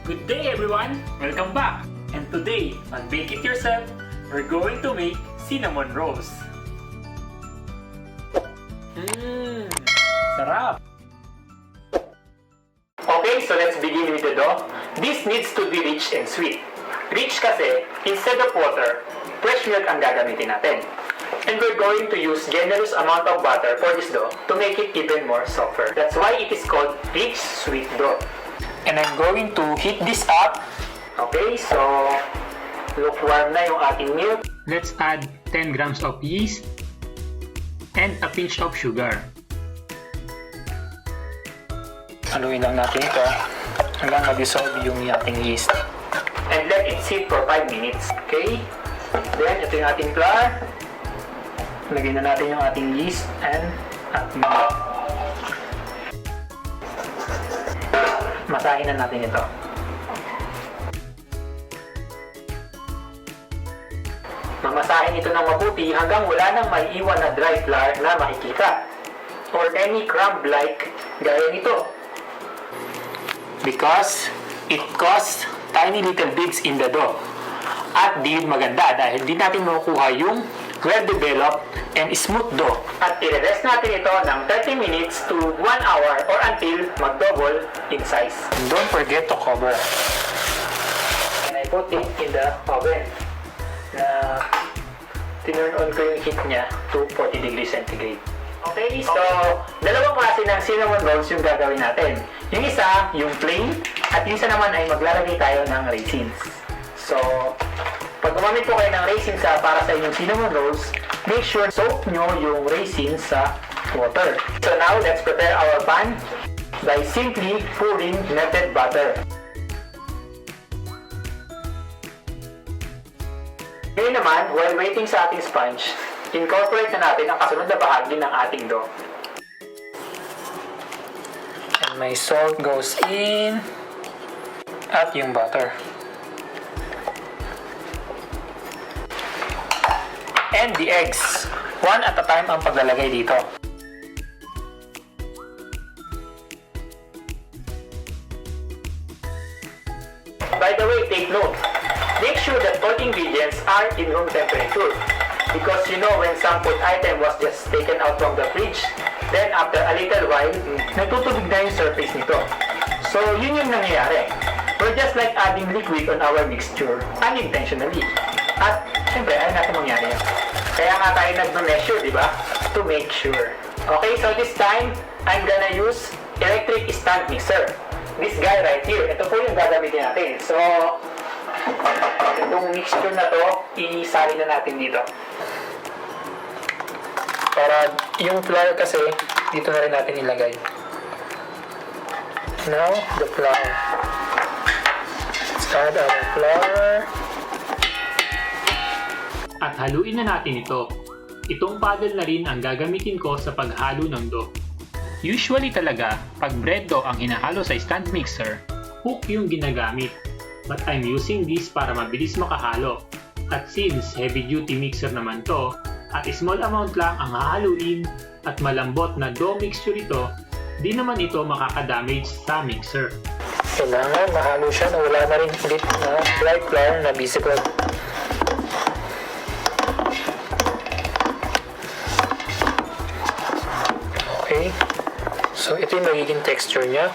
Good day everyone! Welcome back! And today, on Bake It Yourself, we're going to make cinnamon rolls. Sarap! Okay, so let's begin with the dough. This needs to be rich and sweet. Rich kasi, instead of water, fresh milk ang gagamitin natin. And we're going to use generous amount of butter for this dough to make it even more softer. That's why it is called rich sweet dough. And I'm going to heat this up. Okay, so lukewarm na yung ating milk. Let's add 10 grams of yeast and a pinch of sugar. Haluin lang natin ito hanggang mag-dissolve yung ating yeast. And let it sit for 5 minutes. Okay? Then, ito yung ating flour. Lagyan na natin yung ating yeast and milk. Masahin na natin ito. Mamasahin ito ng mabuti hanggang wala nang maiiwan na dry flour na makikita or any crumb-like gaya nito. Because it causes tiny little bits in the dough. At di yun maganda dahil di natin makukuha yung well-developed and smooth dough. At i-rest natin ito ng 30 minutes to 1 hour or until mag-double in size. And don't forget to cover. And I put it in the oven. Tinurn on ko yung heat niya to 40 degrees centigrade. Okay, so dalawang klase ng cinnamon rolls yung gagawin natin. Yung isa, yung plain, at yung isa naman ay maglalagay tayo ng raisins. So, pag gumamit po kayo ng raisins para sa inyong cinnamon rolls, make sure soak nyo yung raisins sa water. So now, let's prepare our pan by simply pouring melted butter. Ngayon naman, while waiting sa ating sponge, incorporate na natin ang kasunod na bahagi ng ating dough. And my salt goes in at yung butter. And the eggs. One at a time ang paglalagay dito. By the way, take note. Make sure that all ingredients are in room temperature. Because you know when some food item was just taken out from the fridge, then after a little while, nagtutubig na yung surface nito. So yun yung nangyayari. We're just like adding liquid on our mixture unintentionally. At siyempre, ayaw natin mangyari yan. Kaya nga tayo nag-measure, di ba? To make sure. Okay, so this time, I'm gonna use electric stand mixer. This guy right here. Ito po yung gagamitin natin. So, itong mixture na to, isali na natin dito. Para yung flour kasi, dito na rin natin ilagay. Now, the flour. Let's add our flour. At haluin na natin ito. Itong paddle na rin ang gagamitin ko sa paghalo ng dough. Usually talaga, pag bread dough ang hinahalo sa stand mixer, hook yung ginagamit. But I'm using this para mabilis makahalo. At since heavy duty mixer naman to, at small amount lang ang hahaluin at malambot na dough mixture ito, di naman ito makaka-damage sa mixer. Kailangan mahalo siya na wala na rin ulit na dry flour na visible. Okay, so ito yung magiging texture niya.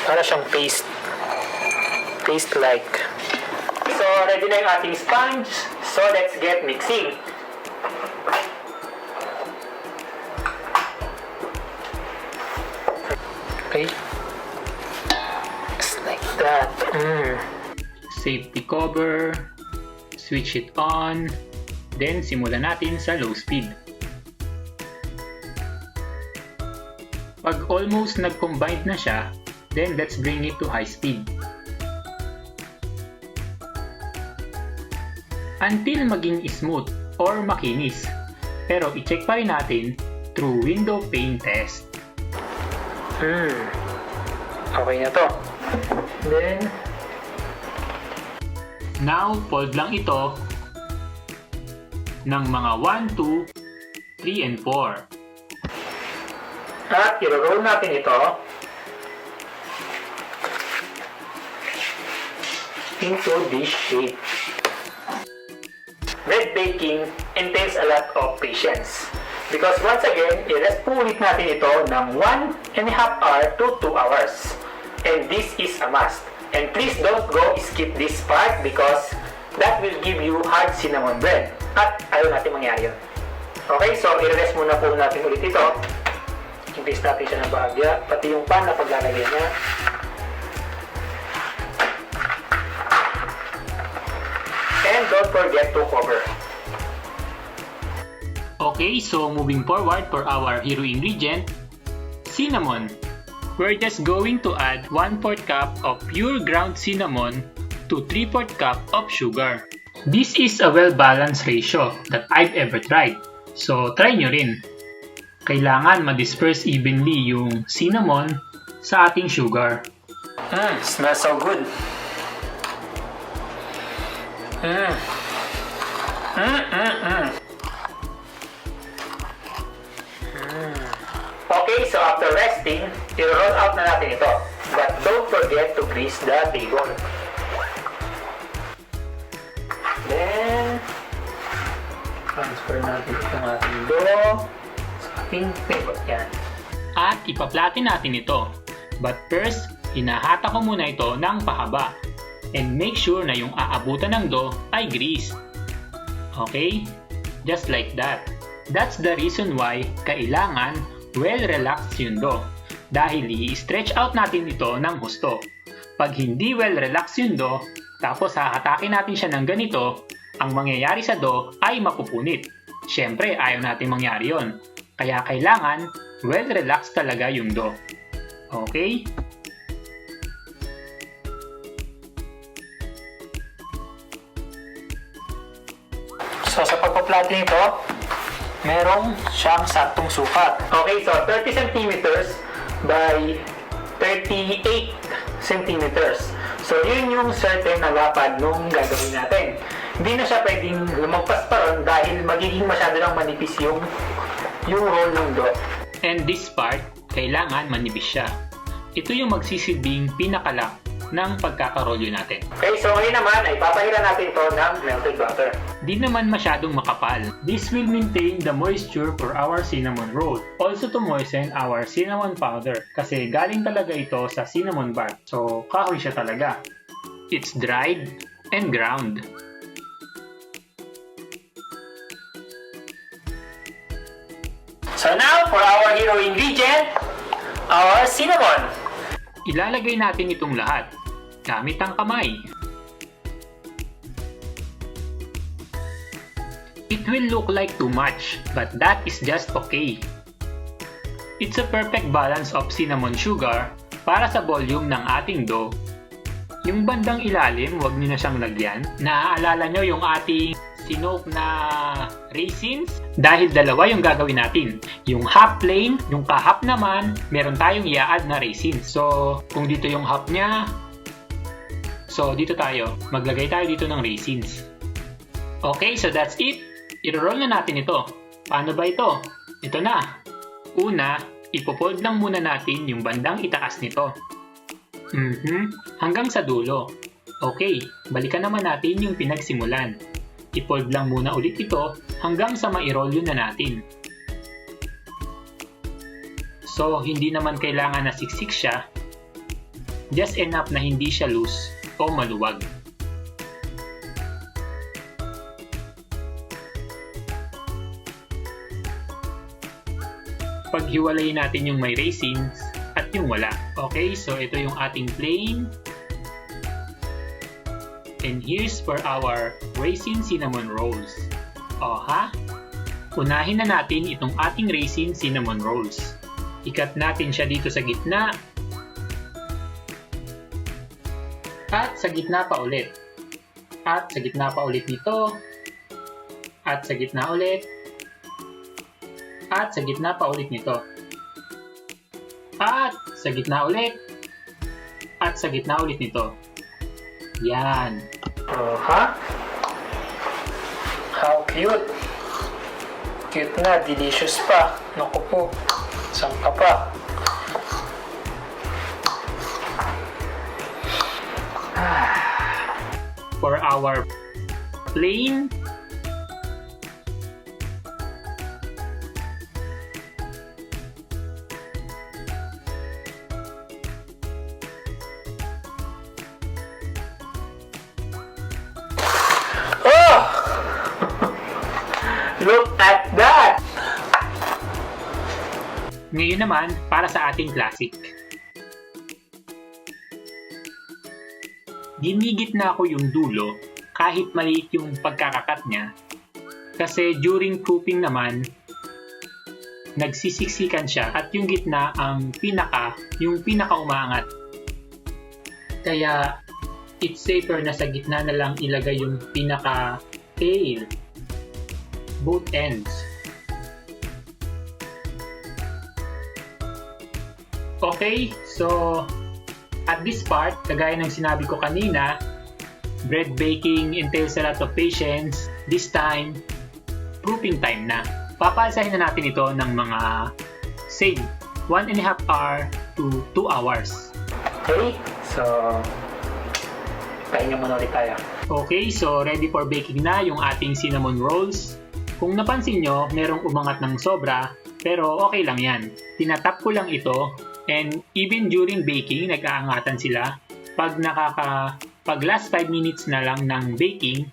Para siyang paste-like. So, ready na yung ating sponge. So, let's get mixing. Okay. Just like that. Safety cover. Switch it on. Then, simulan natin sa low speed. Pag almost nag-combine na siya, then let's bring it to high speed. Until maging smooth or makinis. Pero i-check pa rin natin through window pane test. Okay na to. Then, now, fold lang ito ng mga 1, 2, 3, and 4. At i-roll natin ito into this shape. Bread baking entails a lot of patience. Because once again, i-rest po ulit natin ito ng 1.5 hour to 2 hours. And this is a must. And please don't go skip this part because that will give you hard cinnamon bread. At ayaw natin mangyari yun. Okay, so i-rest muna po natin ulit ito. Increase natin siya ng bahagya. Pati yung pan na paglalagyan niya. And don't forget to cover. Okay, so moving forward for our hero ingredient, cinnamon. We're just going to add 1/4 cup of pure ground cinnamon to 3/4 cup of sugar. This is a well-balanced ratio that I've ever tried. So try nyo rin. Kailangan ma-disperse evenly yung cinnamon sa ating sugar. Smells so good. Okay, so after resting, i-roll out na natin ito. But don't forget to grease the table. Then, transfer natin itong ating dough sa ating table. Yan. At ipa-flatten natin ito. But first, hinahata ko muna ito ng pahaba. And make sure na yung aabutan ng dough ay grease. Okay? Just like that. That's the reason why kailangan well-relaxed yung dough. Dahil i-stretch out natin ito ng husto. Pag hindi well-relaxed yung dough, tapos hahatakin natin siya ng ganito, ang mangyayari sa dough ay mapupunit. Siyempre, ayaw natin mangyari yon. Kaya kailangan well-relaxed talaga yung dough. Okay? So sa pagpa-flatten ito, merong siyang saktong sukat. Okay, so 30 centimeters by 38 centimeters. So yun yung certain na lapad nung gagawin natin. Hindi na siya pwedeng lumagpas pa ron dahil magiging masyado lang manipis yung roll ng dough. And this part, kailangan manipis siya. Ito yung magsisilbing pinakalock ng pagkakarolyo natin. Okay, so ngayon naman ay papahiran natin to ng melted butter. Di naman masyadong makapal. This will maintain the moisture for our cinnamon roll. Also to moisten our cinnamon powder kasi galing talaga ito sa cinnamon bark. So kahoy siya talaga. It's dried and ground. So now for our hero ingredient, our cinnamon. Ilalagay natin itong lahat gamit ang kamay. It will look like too much, but that is just okay. It's a perfect balance of cinnamon sugar para sa volume ng ating dough. Yung bandang ilalim, wag niyo na siyang lagyan. Naaalala nyo yung ating sinoke na raisins? Dahil dalawa yung gagawin natin. Yung half plain, yung ka-half naman, meron tayong i-add na raisins. So, kung dito yung half niya, so dito tayo. Maglagay tayo dito ng raisins. Okay, so that's it. I-roll na natin ito. Paano ba ito? Ito na. Una, ipofold lang muna natin yung bandang itaas nito. Hanggang sa dulo. Okay, balikan naman natin yung pinagsimulan. I-fold lang muna ulit ito hanggang sa mairolyo na natin. So, hindi naman kailangan na siksik siya. Just enough na hindi siya loose o maluwag. Paghiwalayin natin yung may raisins at yung wala. Okay, so ito yung ating plain. And here's for our raisin cinnamon rolls. O ha? Unahin na natin itong ating raisin cinnamon rolls. Ikat natin siya dito sa gitna. At sa gitna pa ulit. At sa gitna pa ulit nito. At sa gitna ulit. At sa gitna pa ulit nito. At sa gitna ulit. At sa gitna ulit nito. Yan. Ha? How cute. Cute na, delicious pa. Naku po. Saan ka pa? for our plain Oh! Look at that! Ngayon naman, para sa ating classic. Ginigit na ako yung dulo kahit maliit yung pagkakakat niya. Kasi during proofing naman, nagsisiksikan siya at yung gitna yung pinaka umaangat. Kaya, it's safer na sa gitna na lang ilagay yung pinaka tail. Both ends. Okay, so at this part, kagaya ng sinabi ko kanina, bread baking entails a lot of patience. This time, proofing time na. Papalsahin na natin ito ng mga say 1.5 hour to 2 hours. Okay, so pahinga muna ulit tayo. Okay, so ready for baking na yung ating cinnamon rolls. Kung napansin nyo, merong umangat ng sobra, pero okay lang yan. Tinatap ko lang ito, and even during baking, nag-aangatan sila. Pag last 5 minutes na lang ng baking,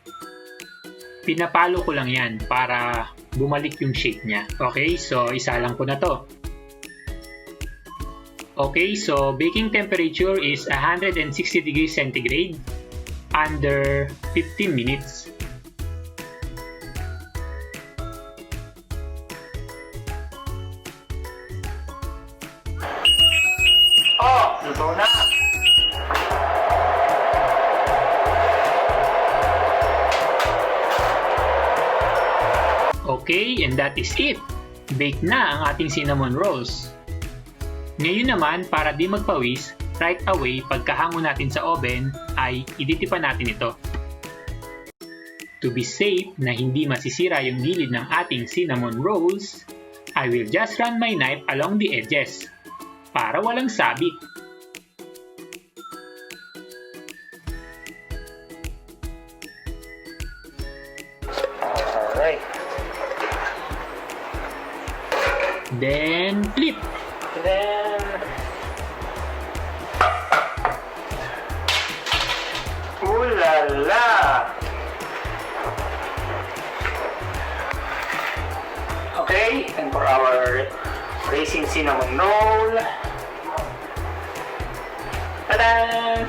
pinapalo ko lang yan para bumalik yung shape niya. Okay, so isa lang ko na to. Okay, so baking temperature is 160 degrees centigrade under 15 minutes. Oh, luto na! Okay, and that is it. Bake na ang ating cinnamon rolls. Ngayon naman, para di magpawis, right away pagkahango natin sa oven ay iditipan natin ito. To be safe na hindi masisira yung gilid ng ating cinnamon rolls, I will just run my knife along the edges para walang sabit. Alright. Then flip. Then, ooh la la! Okay, and for our raisin cinnamon roll, ta-da!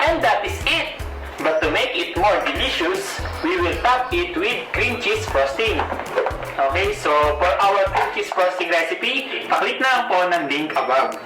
And that is it! But to make it more delicious, we will top it with cream cheese frosting. Okay, so for our cream cheese frosting recipe, paklik na po ng link above.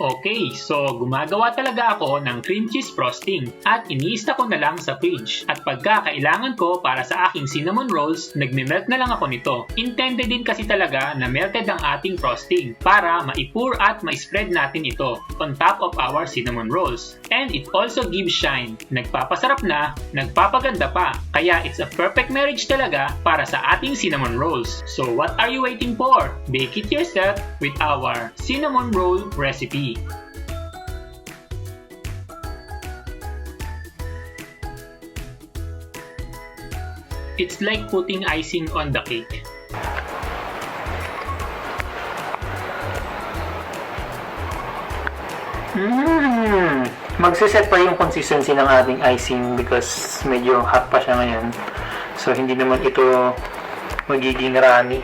Okay, so gumagawa talaga ako ng cream cheese frosting at iniista ko na lang sa fridge. At pagka kailangan ko para sa aking cinnamon rolls, nagme-melt na lang ako nito. Intended din kasi talaga na melted ang ating frosting para maipur at ma-spread natin ito on top of our cinnamon rolls. And it also gives shine. Nagpapasarap na, nagpapaganda pa. Kaya it's a perfect marriage talaga para sa ating cinnamon rolls. So what are you waiting for? Bake it yourself with our cinnamon roll recipe. It's like putting icing on the cake. Magsiset pa yung consistency ng ating icing because medyo hot pa siya ngayon. So hindi naman ito magiging runny.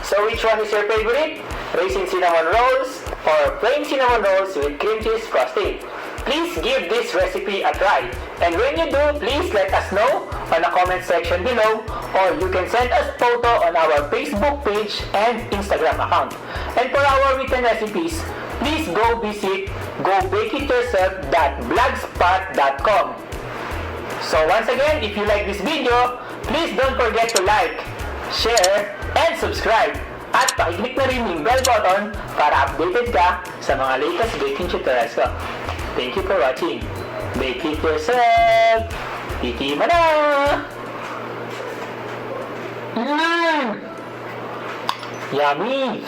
So which one is your favorite? Raisin cinnamon rolls or plain cinnamon rolls with cream cheese frosting? Please give this recipe a try. And when you do, please let us know on the comment section below, or you can send us photo on our Facebook page and Instagram account. And for our written recipes, please go visit gobakeityoursef.blogspot.com. So once again, if you like this video, please don't forget to like, share, and subscribe. At pakiclick na rin yung bell button para updated ka sa mga latest baking tutorials ko. Thank you for watching. Bake it yourself! Titima na! Yummy!